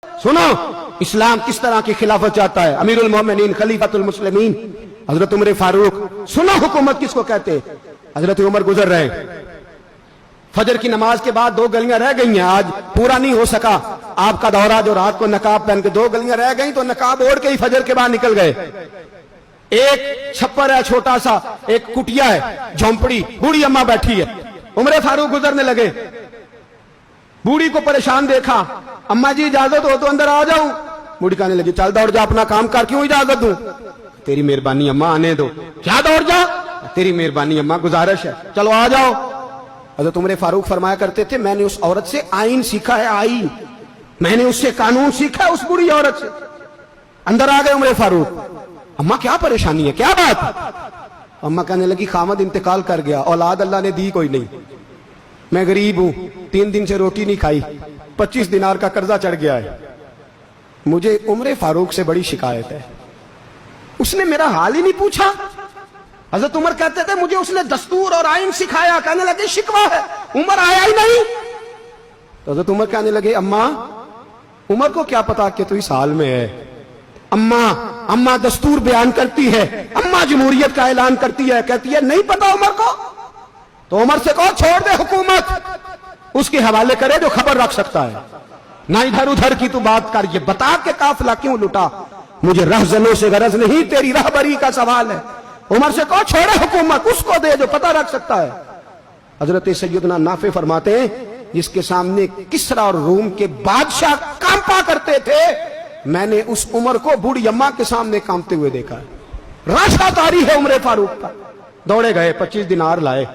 सुनो इस्लाम किस तरह की खिलाफत चाहता है। अमीरुल मोमिनीन खलीफतुल मुस्लिमीन हजरत उमर फारूक। सुनो हुकूमत किसको कहते हैं। हजरत उमर गुजर रहे, फजर की नमाज के बाद 2 गलियां रह गई हैं, आज पूरा नहीं हो सका आपका दौरा, जो रात को नकाब पहन के 2 गलियां रह गई तो नकाब ओढ़ के ही फजर के बाद निकल गए। एक छप्पर है छोटा सा, एक कुटिया है, झोंपड़ी, बूढ़ी अम्मा बैठी है। उमर फारूक गुजरने लगे, बूढ़ी को परेशान देखा, अम्मा जी इजाजत हो तो अंदर आ जाऊं। बूढ़ी कहने लगी चल दौड़ जा, अपना काम कर, क्यों इजाजत दूं। तेरी मेहरबानी अम्मा, आने दो। क्या दौड़ जा, तेरी मेहरबानी अम्मा, गुजारिश है, चलो आ जाओ। हज़रत उमर फारूक फरमाया करते थे मैंने उस औरत से आईन सीखा है, आईन, मैंने उससे कानून सीखा है, उस बुरी औरत से। अंदर आ गए उमर फारूक, अम्मा क्या परेशानी है, क्या बात। अम्मा कहने लगी खामद इंतकाल कर गया, औलाद अल्लाह ने दी कोई नहीं, मैं गरीब हूं, 3 दिन से रोटी नहीं खाई, 25 दिनार का कर्जा चढ़ गया है, मुझे उमर फारूक से बड़ी शिकायत है। उसने मेरा हाल ही नहीं पूछा। हजरत उमर कहते थे मुझे उसने दस्तूर और आइन सिखाया। कहने लगे शिकवा है, उमर आया ही नहीं। तो हजरत उमर कहने लगे अम्मा, उमर को क्या पता कि तू इस हाल में है। अम्मा दस्तूर बयान करती है, अम्मा जमहूरियत का ऐलान करती है, कहती है नहीं पता उमर को। तो उमर से कहो छोड़ दे हुकूमत, उसके हवाले करे जो खबर रख सकता है, ना इधर उधर की तू बात कर। ये बता के काफिला क्यों लुटा, मुझे रहजनों से गरज नहीं, तेरी रहबरी का सवाल है। उमर से कहो छोड़े हुकूमत, उसको दे जो पता रख सकता है। हजरत सैयदना नाफे फरमाते हैं जिसके सामने किसरा और रूम के बादशाह कांपा करते थे, मैंने उस उमर को बूढ़ी अम्मा के सामने कांपते हुए देखा है। राशा तारी है उमर फारूक का। दौड़े गए, 25 दिनार लाए,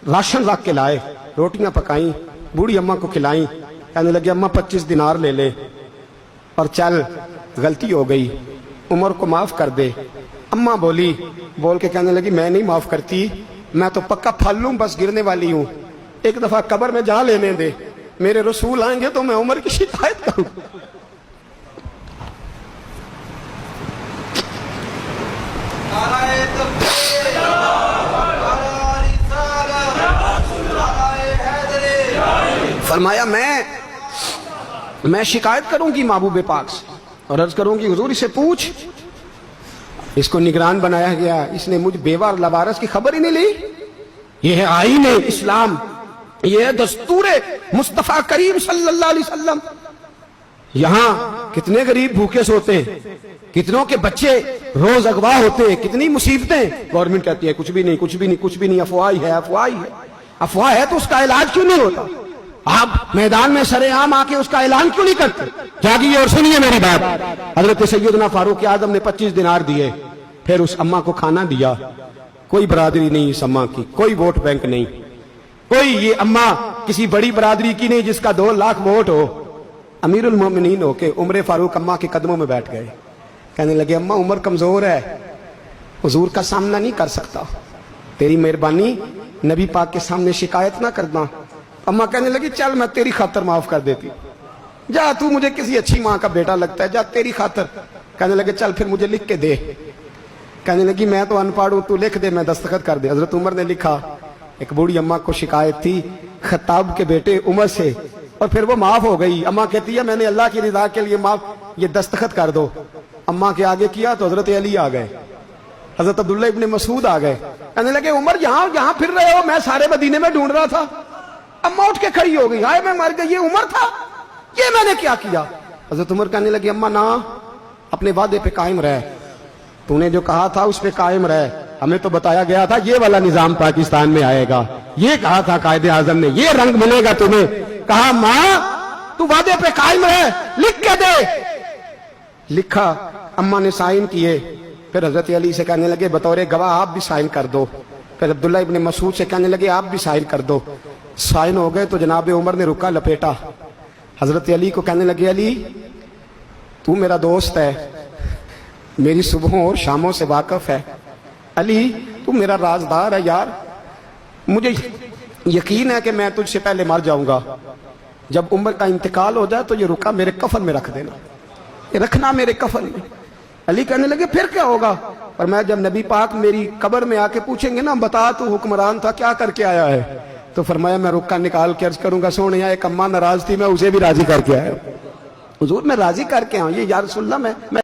राशन रख के लाए, रोटियां पकाई, बूढ़ी अम्मा को खिलाई। कहने लगे अम्मा 25 दिनार ले ले और चल, गलती हो गई, उमर को माफ कर दे। अम्मा बोल के कहने लगी मैं नहीं माफ करती, मैं तो पक्का फल लूं, बस गिरने वाली हूं, एक दफा कब्र में जा लेने दे, मेरे रसूल आएंगे तो मैं उमर की शिकायत करूं। फरमाया मैं शिकायत करूंगी महबूब पाक से और अर्ज करूंगी हुजूर इसे पूछ। इसको निगरान बनाया गया, इसने मुझ बेवा और लवारस की खबर ही नहीं ली। यह है आईन इस्लाम, यह है दस्तूर मुस्तफा करीम सल्लल्लाहु अलैहि वसल्लम। यहां कितने गरीब भूखे सोते हैं, कितनों के बच्चे रोज अगवा होते हैं, कितनी मुसीबतें। गवर्नमेंट कहती है कुछ भी नहीं, कुछ भी नहीं, कुछ भी नहीं, अफवाह ही है, अफवाह ही है। अफवाह है तो उसका इलाज क्यों नहीं होता। आप मैदान में सरेआम आके उसका ऐलान क्यों नहीं करते। जागिए और सुनिए मेरी बात। हजरत सैयदना फारूक आजम ने 25 दिनार दिए, फिर उस अम्मा को खाना दिया। कोई बरादरी नहीं इस अम्मा की, कोई वोट बैंक नहीं, कोई ये अम्मा किसी बड़ी बरादरी की नहीं जिसका 2 लाख वोट हो। अमीरुल मोमिनीन होके उमर फारूक अम्मा के कदमों में बैठ गए। कहने लगे अम्मा उमर कमजोर है, हुजूर का सामना नहीं कर सकता, तेरी मेहरबानी नबी पाक के सामने शिकायत ना करना। अम्मा कहने लगी चल मैं तेरी खातर माफ कर देती, जा तू मुझे किसी अच्छी माँ का बेटा लगता है, जा तेरी खातर। कहने लगे चल फिर मुझे लिख के दे। कहने लगी मैं तो अनपढ़ हूं, तू लिख दे, मैं दस्तखत कर दे। हजरत उमर ने लिखा। एक बूढ़ी अम्मा को शिकायत थी खत्ताब के बेटे उमर से, और फिर वो माफ हो गई। अम्मा कहती है मैंने अल्लाह की रिदा के लिए माफ, ये दस्तखत कर दो। अम्मा के आगे किया तो हजरत अली आ गए, हजरत अब्दुल्ला इब्ने मसूद आ गए। कहने लगे उमर यहाँ फिर रहे हो, मैं सारे मदीने में ढूंढ रहा था। अम्मा उठ के खड़ी हो गई, हाय मैं मर गई, ये उमर था, ये मैंने क्या किया। हजरत उमर कहने लगे अम्मा ना, अपने वादे पे कायम रह, तूने जो कहा था उस पे कायम रह। हमें तो बताया गया था ये वाला निजाम पाकिस्तान में आएगा, ये कहा था कायदे आजम ने, ये रंग मिलेगा तुम्हें। कहा माँ तू वादे पे कायम रह, लिख के दे। लिखा, अम्मा ने साइन किए। फिर हजरत अली से कहने लगे बतौर गवाह आप भी साइन कर दो। फिर अब्दुल्ला इब्ने मसूद से कहने लगे आप भी साइन कर दो। साइन हो गए तो जनाब उमर ने रुका लपेटा। हजरत अली को कहने लगे अली तू मेरा दोस्त है, मेरी सुबहों और शामों से वाकिफ है, अली तू मेरा राजदार है यार, मुझे यकीन है कि मैं तुझसे पहले मर जाऊंगा, जब उमर का इंतकाल हो जाए तो ये रुका मेरे कफन में रख देना, ये रखना मेरे कफन में। अली कहने लगे फिर क्या होगा। पर मैं जब नबी पाक मेरी कब्र में आके पूछेंगे ना बता तू हुक्मरान था क्या करके आया है, तो फरमाया मैं रुक्का निकाल के अर्ज करूंगा सोने एक अम्मा नाराज थी मैं उसे भी राजी करके आया। حضور میں راضی کر کے آؤں، یہ یا رسول اللہ میں